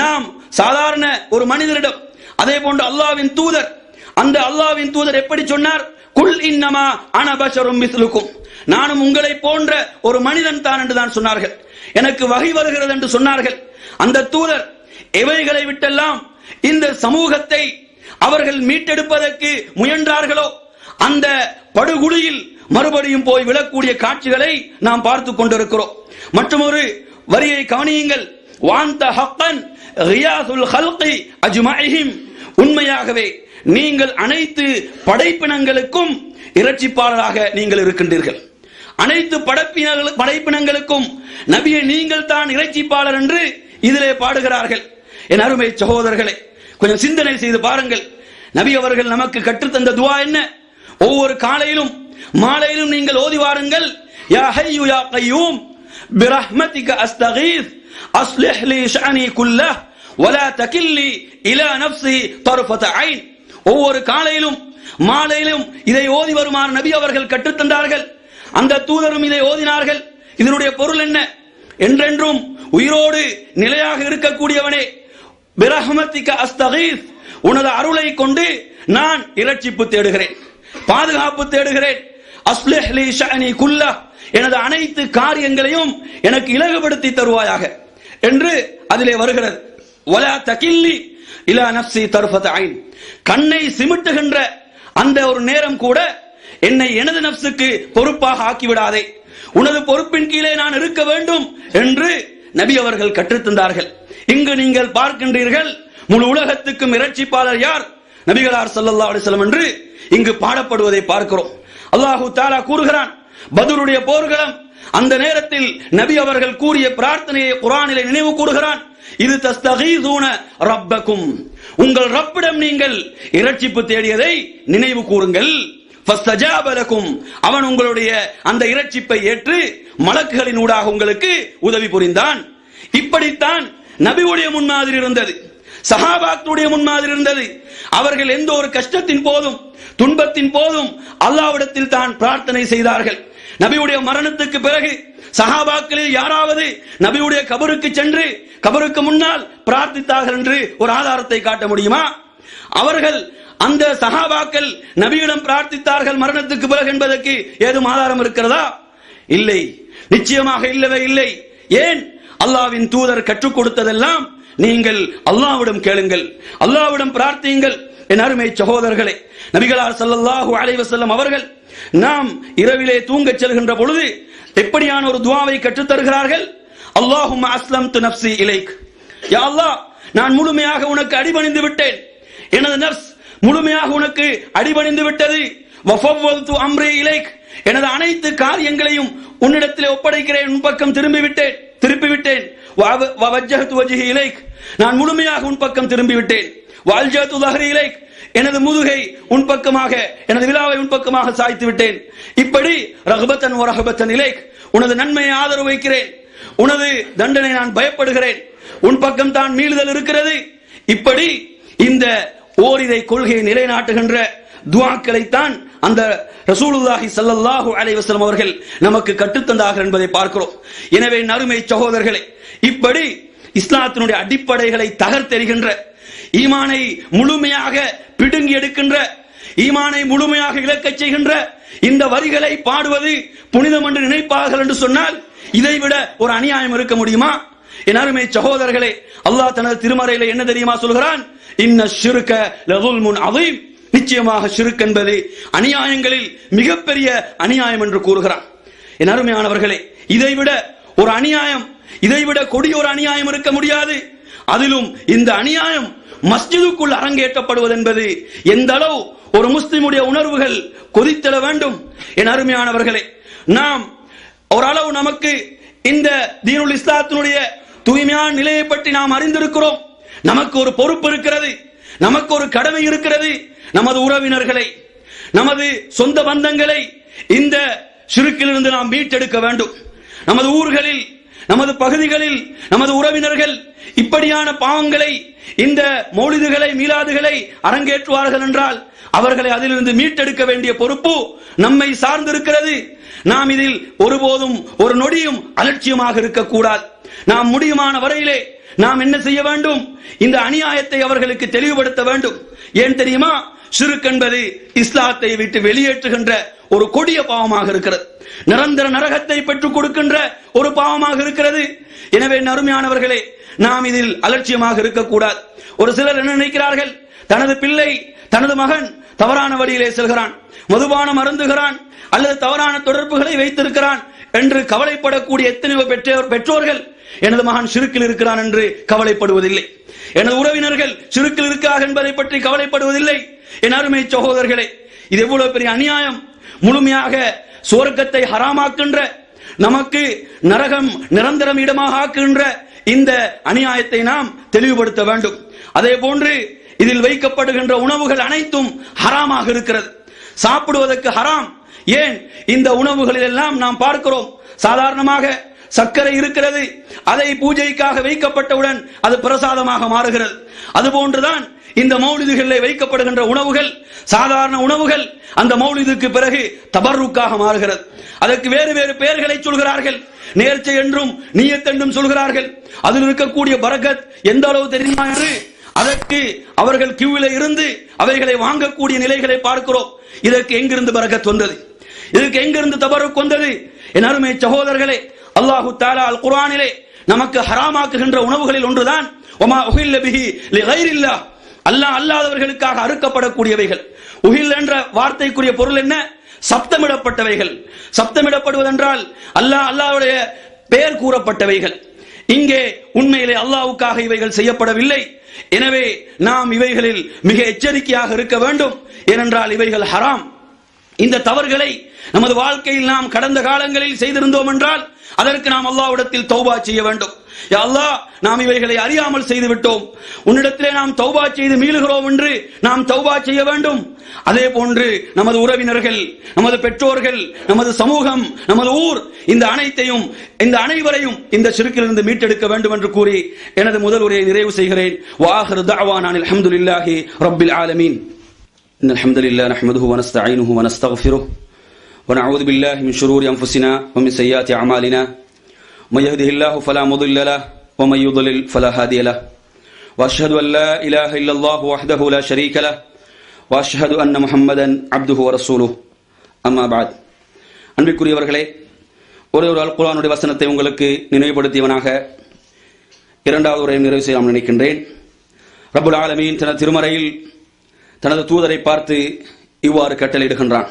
நாம் சாதாரண ஒரு மனிதரிடம், அதே போன்று அல்லாஹ்வின் தூதர், அந்த அல்லாஹ்வின் தூதர் எப்படி சொன்னார்? குல் இன்னமா அன பஷரும் மிஸ்லுக்கும், நானும் உங்களை போன்ற ஒரு மனிதன் தான் என்று தான் சொன்னார்கள். எனக்கு வகை வருகிறது என்று சொன்னார்கள். அந்த தூதர் எவைகளை விட்டெல்லாம் இந்த சமூகத்தை அவர்கள் மீட்டெடுப்பதற்கு முயன்றார்களோ அந்த படுகுழியில் மறுபடியும் போய் விழக்கூடிய காட்சிகளை நாம் பார்த்து கொண்டிருக்கிறோம். மற்றும் ஒரு வரியை கவனியுங்கள். வாந்த ஹக்கன் ரியாசுல் ஹல்கி அஜ்மஇஹிம், உண்மையாகவே நீங்கள் அனைத்து படைப்பினங்களுக்கும் இரட்சிப்பாளராக நீங்கள் இருக்கின்றீர்கள். அனைத்து படைப்பினங்களுக்கும் நபியை நீங்கள் தான் இரட்சிப்பாளர் என்று இதிலே பாடுகிறார்கள். என் அருமை சகோதரர்களே, கொஞ்சம் சிந்தனை செய்து பாருங்கள். நபி அவர்கள் நமக்கு கற்றுத்தந்த துஆ என்ன? ஒவ்வொரு காலையிலும் மாலையிலும் நீங்கள் ஓதி வாருங்கள். யா ஹய்யு யா கய்யூம் பிரஹ்மதிக அஸ்தகீஸ் அஸ்லிஹ் லி ஷஅனி குல்லஹ் வலா தகில்லி இலா நஃப்ஸி தர்ஃபத ஐன். ஒவ்வொரு காலையிலும் மாலையிலும் இதை ஓதி வருமாறு நபி அவர்கள் கற்றுத்தந்தார்கள். அந்த தூதரும் இதை ஓதினார்கள். இதனுடைய பொருள் என்ன? என்றென்றும் உயிரோடு நிலையாக இருக்கக்கூடியவனே, பிரஹ்மதிக அஸ்தகீஸ், உனது அருளை கொண்டு நான் இரட்சிப்பு தேடுகிறேன், பாதுகாப்பு தேடுகிறேன். அஸ்லிஹ் லி ஷஅனி குல்லஹ், எனது அனைத்து காரியங்களையும் எனக்கு இலகுபடுத்தி தருவாயாக என்று அதிலே வருகிறது. வலா தகில்லி இலா நஃப்ஸி தர்ஃபத ஐன், கண்ணை சிமிட்டுகின்ற அந்த ஒரு நேரம் கூட என்னை எனது நஃப்ஸுக்கு பொறுப்பாக ஆக்கிவிடாதே, உனது பொறுப்பின் கீழே நான் இருக்க வேண்டும் என்று நபி அவர்கள் கற்றுத்தந்தார்கள். இங்கு நீங்கள் பார்க்கின்றீர்கள், முழு உலகத்துக்கும் இரட்சிப்பாளர் யார்? நபிகளார் ஸல்லல்லாஹு அலைஹி வஸல்லம் என்று இங்கு பாடப்படுவதை பார்க்கிறோம். அல்லாஹு தஆலா கூறுகிறான், பத்ருடைய போர்க்களம் அந்த நேரத்தில் நபி அவர்கள் கூறிய பிரார்த்தனையை குர்ஆனிலே நினைவு கூறுகிறான். இது தஸ்தகீஸூன ரப்பக்கும், உங்கள் ரப்பிடம் நீங்கள் இரட்சிப்பு தேடியதை நினைவு கூறுங்கள். ஃபஸ்தஜாப லக்கும், அவன் உங்களுடைய அந்த இரட்சிப்பை ஏற்று மலக்குகளின் ஊடாக உங்களுக்கு உதவி புரிந்தான். இப்படித்தான் நபியுடைய முன்மாதிரி இருந்தது, சஹாபாக்களுடைய முன்மாதிரி இருந்தது. அவர்கள் எந்த ஒரு கஷ்டத்தின் போதும் துன்பத்தின் போதும் அல்லாஹ்விடத்தில் தான் பிரார்த்தனை செய்தார்கள். நபியுடைய மரணத்துக்கு பிறகு சஹாபாக்களில் யாராவது நபியுடைய கபருக்கு சென்று கபருக்கு முன்னால் பிரார்த்தித்தார்கள் என்று ஒரு ஆதாரத்தை காட்ட முடியுமா? அவர்கள் அந்த சஹாபாக்கள் நபியிடம் பிரார்த்தித்தார்கள் மரணத்துக்கு பிறகு என்பதற்கு ஏதும் ஆதாரம் இருக்கிறதா? இல்லை, நிச்சயமாக இல்லவே இல்லை. ஏன்? அல்லாஹ்வின் தூதர் கற்றுக் கொடுத்ததெல்லாம் நீங்கள் அல்லாஹ்விடம் கேளுங்கள், அல்லாஹ்விடம் பிரார்த்தியுங்கள். என் அருமை சகோதரர்களே, நபிகளார் ஸல்லல்லாஹு அலைஹி வஸல்லம் அவர்கள் நாம் இரவிலே தூங்கச் செல்கின்ற பொழுது எப்படியான ஒரு துஆவை கற்றுத் தருகிறார்கள்? அல்லாஹும்ம அஸ்லம்து நஃப்ஸி இலைக், யா அல்லாஹ், நான் முழுமையாக உனக்கு அடிபணிந்து விட்டேன், எனது நஃப்ஸ் முழுமையாக உனக்கு அடிபணிந்து விட்டது. வஃபவ்வல்து அம்ரி இலைக், எனது அனைத்து காரியங்களையும் உன்னிடத்திலே ஒப்படைக்கிறேன், உன் பக்கம் திருப்பிவிட்டேன். வவஜ்ஜஹது வஜ்ஹி இலைக், நான் முழுமையாக உன் பக்கம் திரும்பிவிட்டேன். வஅல்ஜது ظஹரி இலைக், எனது முதுகை உன் பக்கமாக, எனது விலாவை உன் பக்கமாக சாய்த்து விட்டேன். இப்படி ரஹபத்தன் வரஹபத்தன் இலைக், உனது நன்மையை ஆதரவு வைக்கிறேன், உனது தண்டனை நான் பயப்படுகிறேன், உன் பக்கம் தான் மீளுதல் இருக்கிறது. இப்படி இந்த ஓரிரை கொள்கையை நிலைநாட்டுகின்ற துஆக்களைத்தான் அந்த ரசூலுல்லாஹி ஸல்லல்லாஹு அலைஹி வஸல்லம் அவர்கள் நமக்கு கற்றுத்தந்தார்கள் என்பதை பார்க்கிறோம். எனவே நறுமை சகோதரர்களே, இப்படி இஸ்லாத்தினுடைய அடிப்படைகளை தகர்த்தெறிகின்ற, ஈமானை முழுமையாக பிடுங்கி எடுக்கின்ற, ஈமானை முழுமையாக இழக்கச் செய்கின்ற இந்த வரிகளை பாடுவது புனிதம் என்று நினைப்பார்கள் என்று சொன்னால் இதைவிட ஒரு அநியாயம் இருக்க முடியுமா? என் அருமை சகோதரர்களே, அல்லாஹ் தனது திருமறையில என்ன தெரியுமா சொல்கிறான்? இன்ன ஷிர்க லஸுல்முன் அதீம், நிச்சயமாக ஷிர்க் என்பது அநியாயங்களில் மிகப்பெரிய அநியாயம் என்று கூறுகிறான். என் அருமையானவர்களே, இதைவிட ஒரு அநியாயம், இதைவிட கொடிய ஒரு அநியாயம் இருக்க முடியாது. அதிலும் இந்த அநியாயம் மஸ்ஜிதுக்குள் அரங்கேற்றப்படுவது என்பது எந்த அளவு ஒரு முஸ்லிமுடைய உணர்வுகள் கொதித்தெழ வேண்டும். என் அருமையானவர்களே, நாம் ஓரளவு நமக்கு இந்த தீனுல் இஸ்லாத்தினுடைய தூய்மையான நிலையை பற்றி நாம் அறிந்திருக்கிறோம். நமக்கு ஒரு பொறுப்பு இருக்கிறது, நமக்கு ஒரு கடமை இருக்கிறது. நமது உறவினர்களை, நமது சொந்த பந்தங்களை இந்த ஷிர்க்கிலிருந்து நாம் மீட்டெடுக்க வேண்டும். நமது ஊர்களில், நமது பகுதிகளில் நமது உறவினர்கள் இப்படியான பாவங்களை, இந்த மௌலிதுகளை, மீலாதுகளை அரங்கேற்றுவார்கள் என்றால் அவர்களை அதிலிருந்து மீட்டெடுக்க வேண்டிய பொறுப்பு நம்மை சார்ந்திருக்கிறது. நாம் இதில் ஒருபோதும் ஒரு நொடியும் அலட்சியமாக இருக்கக்கூடாது. நாம் முடியுமான வரையிலே நாம் என்ன செய்ய வேண்டும்? இந்த அநியாயத்தை அவர்களுக்கு தெளிவுபடுத்த வேண்டும். ஏன் தெரியுமா? ஷிர்க் என்பது இஸ்லாத்தை விட்டு வெளியேற்றுகின்ற ஒரு கொடிய பாவமாக இருக்கிறது. நிரந்தர நரகத்தை பெற்றுக் கொடுக்கின்ற ஒரு பாவமாக இருக்கிறது. எனவே அருமையானவர்களே, நாம் இதில் அலட்சியமாக இருக்கக்கூடாது. ஒரு சிலர் என்ன நினைக்கிறார்கள்? தனது பிள்ளை, தனது மகன் தவறான வழியிலே செல்கிறான், மதுபானம் அருந்துகிறான், அல்லது தவறான தொடர்புகளை வைத்திருக்கிறான் என்று கவலைப்படக்கூடிய எத்தனையோ பெற்றோர்கள் எனது மகன் ஷிர்க்கில் இருக்கிறான் என்று கவலைப்படுவதில்லை. எனது உறவினர்கள் ஷிர்க்கில் இருக்கிறார்கள் என்பதை பற்றி கவலைப்படுவதில்லை. என் அருமை சகோதரர்களே, இது எவ்வளவு பெரிய அநியாயம்! முழுமையாக சுவர்க்கத்தை ஹராமாக்கின்ற, நமக்கு நரகம் நிரந்தரம் இடமாக ஆக்குகின்ற இந்த அநியாயத்தை நாம் தெளிவுபடுத்த வேண்டும். அதே போன்று இதில் வைக்கப்படுகின்ற உணவுகள் அனைத்தும் ஹராமாக இருக்கிறது. சாப்பிடுவதற்கு ஹராம். ஏன்? இந்த உணவுகளில் எல்லாம் நாம் பார்க்கிறோம், சாதாரணமாக சர்க்கரை இருக்கிறது, அதை பூஜைக்காக வைக்கப்பட்டவுடன் அது பிரசாதமாக மாறுகிறது. அதுபோன்றுதான் இந்த மௌலிதுகளில் வைக்கப்படுகின்ற உணவுகள், சாதாரண உணவுகள், அந்த மௌலிதுக்கு பிறகு தபர்ருக்காக மாறுகிறது. அதற்கு வேறு வேறு பெயர்களை சொல்கிறார்கள். நேர்ச்சை என்றும் நியத் என்றும் சொல்கிறார்கள். அதில் இருக்கக்கூடிய பரக்கத் எந்த அளவு தெரியுமா என்று அதற்கு அவர்கள் கியூவில இருந்து அவைகளை வாங்கக்கூடிய நிலைகளை பார்க்கிறோம். இதற்கு எங்கிருந்து பரக்கத் வந்தது? இதற்கு எங்கிருந்து தபர்ருக் வந்தது? என் அருமை சகோதரர்களே, அல்லாஹு தஆலா அல் குர்ஆனிலே நமக்கு ஹராமாக்குகின்ற உணவுகளில் ஒன்றுதான் வமா உஹில்ல பிஹி லிகைரில்லாஹ், அல்லாஹ் அல்லாதவர்களுக்காக அறுக்கப்படக்கூடியவைகள். உஹில் என்ற வார்த்தைக்குரிய பொருள் என்ன? சப்தமிடப்பட்டவைகள். சப்தமிடப்படுவதென்றால் அல்லாஹ்வுடைய பெயர் கூறப்பட்டவைகள். இங்கே உண்மையிலே அல்லாஹ்வுக்காக இவைகள் செய்யப்படவில்லை. எனவே நாம் இவைகளில் மிக எச்சரிக்கையாக இருக்க வேண்டும். ஏனென்றால் இவைகள் ஹராம். இந்த தவறுகளை நமது வாழ்க்கையில் நாம் கடந்த காலங்களில் செய்திருந்தோம் என்றால் அதற்கு நாம் அல்லாஹ்விடத்தில் தௌபா செய்ய வேண்டும். யா அல்லாஹ், நாம் இவைகளை அறியாமல் செய்து விட்டோம், உன்னிடத்திலே நாம் தௌபா செய்து மீளுகிறோம் என்று நாம் தௌபா செய்ய வேண்டும். அதே போன்று நமது உறவினர்கள், நமது பெற்றோர்கள், நமது சமூகம், நமது ஊர், இந்த அனைவரையும் இந்த ஷிர்க்கிலிருந்து மீட்டெடுக்க வேண்டும் என்று கூறி எனது முதல் உரையை நிறைவு செய்கிறேன். வாஹிரு தஅவானா அல்ஹம்துலில்லாஹி ரப்பில் ஆலமீன். இன்னல் ஹம்தலில்லாஹி நஹ்மதுஹு வ நஸ்தஈனுஹு வ நஸ்தக்ஃபிருஹு ونعوذ بالله من شرور أنفسنا ومن سيئات أعمالنا من يهده الله فلا مضل له ومن يضلل فلا هادي له وأشهد أن لا إله إلا الله وحده لا شريك له وأشهد أن محمدا عبده ورسوله أما بعد. அன்பிற்குரியவர்களே, ஒரு அல் குர்ஆனுடைய வசனத்தை உங்களுக்கு நினைவுபடுத்தியவனாக இரண்டாவது உரையை நிறைவு செய்ய நினைக்கின்றேன். ரப்புல் ஆலமீன் தனது திருமறையில் தனது தூதரை பார்த்து இவ்வாறு கட்டளையிடுகின்றான்.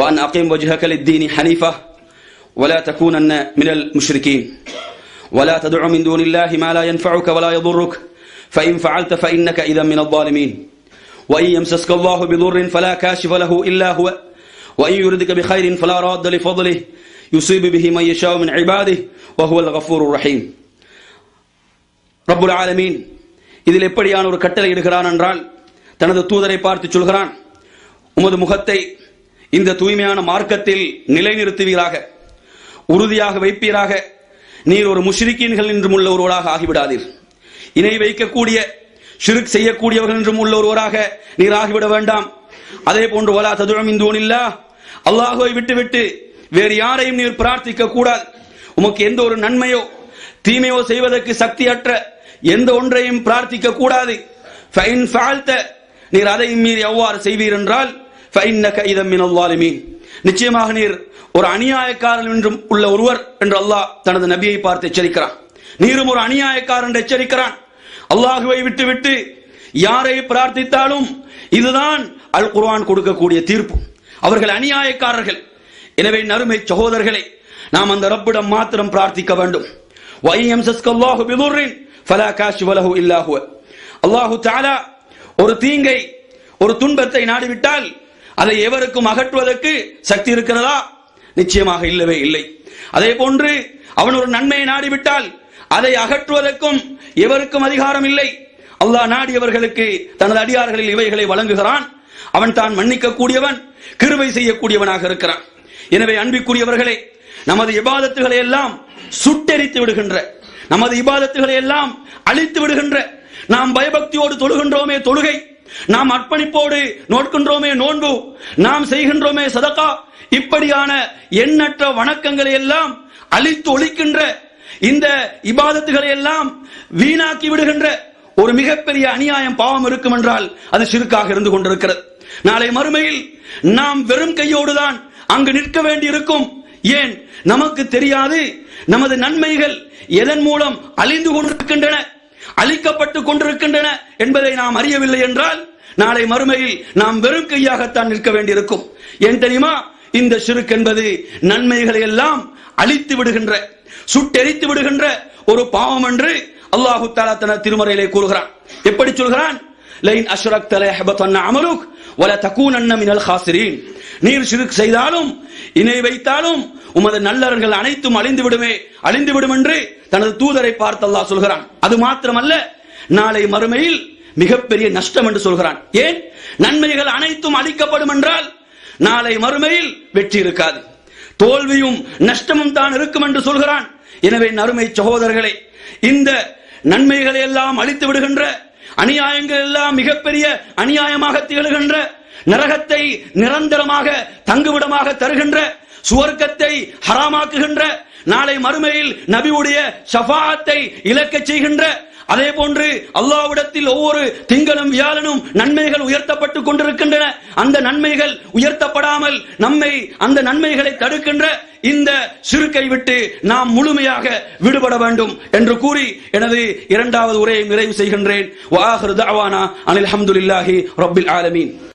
وأن أقم وجهك للدين حنيفة ولا تكونن من المشركين ولا تدع من دون الله ما لا ينفعك ولا يضرك فإن فعلت فإنك إذا من الظالمين وإن يمسسك الله بضر فلا كاشف له إلا هو وإن يردك بخير فلا راد لفضله يصيب به من يشاء من عباده وهو الغفور الرحيم. ரப்புல் ஆலமீன் இதில் எப்படியான ஒரு கட்டளை இடுகிறான் என்றால், தனது தூதரை பார்த்து சொல்கிறான், உமது முகத்தை இந்த தூய்மையான மார்க்கத்தில் நிலைநிறுத்துவீராக, உறுதியாக வைப்பீராக. நீர் ஒரு முஷ்ரிக்கீன்கள் என்றும் உள்ள ஒருவராக ஆகிவிடாதீர். இணை வைக்கக்கூடிய ஷிர்க் செய்யக்கூடியவர்கள் என்றும் உள்ள ஒருவராக நீர் ஆகிவிட வேண்டாம். அதே போன்று வலா ததுஉ மின் தூனில்லாஹ், அல்லாஹ்வை விட்டுவிட்டு வேறு யாரையும் நீர் பிரார்த்திக்க கூடாது. உமக்கு எந்த ஒரு நன்மையோ தீமையோ செய்வதற்கு சக்தியற்ற எந்த ஒன்றையும் பிரார்த்திக்க கூடாது. ஃபைன் ஃபஅல்த, நீர் அதையும் மீறி எவ்வாறு செய்வீர் என்றால் ஃபஇன்னக இதா மினல் ஸாலிமீன், நிச்சயமாக நீர் ஒரு அநியாயக்காரன் என்றும் உள்ள ஒருவர் என்று அல்லாஹ் தனது நபியை பார்த்து எச்சரிக்கிறான். நீரும் ஒரு அநியாயக்காரன் என்று எச்சரிக்கிறான். அல்லாஹ்வை விட்டுவிட்டு யாரை பிரார்த்தித்தாலும் இதுதான் அல் குர்ஆன் கொடுக்கக்கூடிய தீர்ப்பு. அவர்கள் அநியாயக்காரர்கள். எனவே நறுமை சகோதரர்களே, நாம் அந்த ரப்பிடம் மாத்திரம் பிரார்த்திக்க வேண்டும். வயம்சஸ்கல்லாஹு பிதுர்ரின் ஃபலா காஷிஃப லஹு இல்லா ஹுவ, அல்லாஹ் தஆலா ஒரு தீங்கை, ஒரு துன்பத்தை நாடிவிட்டால் அதை எவருக்கும் அகற்றுவதற்கு சக்தி இருக்கிறதா? நிச்சயமாக இல்லவே இல்லை. அதே போன்று அவன் ஒரு நன்மையை நாடிவிட்டால் அதை அகற்றுவதற்கும் எவருக்கும் அதிகாரம் இல்லை. அல்லாஹ் நாடியவர்களுக்கு தனது அடியார்களில் இவைகளை வழங்குகிறான். அவன் தான் மன்னிக்க கூடியவன், கிருபை செய்யக்கூடியவனாக இருக்கிறான். எனவே அன்பிற்குரியவர்களே, நமது இபாதத்துகளை எல்லாம் சுட்டெரித்து விடுகின்ற, நமது இபாதத்துகளை எல்லாம் அழித்து விடுகின்ற, நாம் பயபக்தியோடு தொழுகின்றோமே தொழுகை, நாம் அர்ப்பணிப்போடு நோட்கின்றோமே நோன்பு, நாம் செய்கின்றோமே சதகா, இப்படியான எண்ணற்ற வணக்கங்களை எல்லாம் அழித்து ஒழிக்கின்ற இந்த இபாதத்துகளை எல்லாம் வீணாக்கி விடுகின்ற ஒரு மிகப்பெரிய அநியாயம் பாவம் இருக்கும் என்றால் அது ஷிர்காக இருந்து கொண்டிருக்கிறது. நாளை மறுமையில் நாம் வெறும் கையோடுதான் அங்கு நிற்க வேண்டியிருக்கும். ஏன்? நமக்கு தெரியாது நமது நன்மைகள் எதன் மூலம் அழிந்து கொண்டிருக்கின்றன, அழிக்கப்பட்டு கொண்டிருக்கின்றன என்பதை நாம் அறியவில்லை என்றால் நாளை மறுமையில் நாம் வெறும் கையாகத்தான் நிற்க வேண்டியிருக்கும். ஏன் தெரியுமா? இந்த ஷிர்க் என்பது நன்மைகளை எல்லாம் அழித்து விடுகின்ற, சுட்டெரித்து விடுகின்ற ஒரு பாவம் என்று அல்லாஹு தஆலா தனது திருமறையிலே கூறுகிறான். எப்படி சொல்கிறான்? லைன் அஷ்ரக்த லயஹபதன்ன அமலுக் வல தகூனன்ன மினல் காசிரீன். நீர் ஷிர்க் செய்தாலும் இணை வைத்தாலும் உமது நல்லறங்கள் அனைத்தும் அழிந்து விடும் என்று தனது தூதரை பார்த்து அல்லாஹ் சொல்கிறான். அது மாத்திரமல்ல, நாளை மறுமையில் மிகப்பெரிய நஷ்டம் என்று சொல்கிறான். ஏன்? நன்மைகள் அனைத்தும் அழிக்கப்படும் என்றால் நாளை மறுமையில் வெற்றி இருக்காது, தோல்வியும் நஷ்டமும் தான் இருக்கும் என்று சொல்கிறான். எனவே அருமை சகோதரர்களே, இந்த நன்மைகளை எல்லாம் அழித்து விடுகின்ற, அநியாயங்கள் எல்லாம் மிகப்பெரிய அநியாயமாக திகழ்கின்ற, நரகத்தை நிரந்தரமாக தங்குவிடமாக தருகின்ற, சுவர்க்கத்தை ஹராமாக்குகின்ற, நாளை மறுமையில் நபியுடைய ஷஃபாஅத்தை இழக்கச் செய்கின்ற, அதே போன்று அல்லாஹ்விடத்தில் ஒவ்வொரு திங்களும் வியாழனும் நன்மைகள் உயர்த்தப்பட்டுக் கொண்டிருக்கின்றன. அந்த நன்மைகள் உயர்த்தப்படாமல் நம்மை அந்த நன்மைகளை தடுக்கின்ற இந்த ஷிர்க்கை விட்டு நாம் முழுமையாக விடுபட வேண்டும் என்று கூறி எனது இரண்டாவது உரையை நிறைவு செய்கின்றேன். வ ஆகிரு தஅவானா அனில் ஹம்துலில்லாஹி ரப்பில் ஆலமீன்.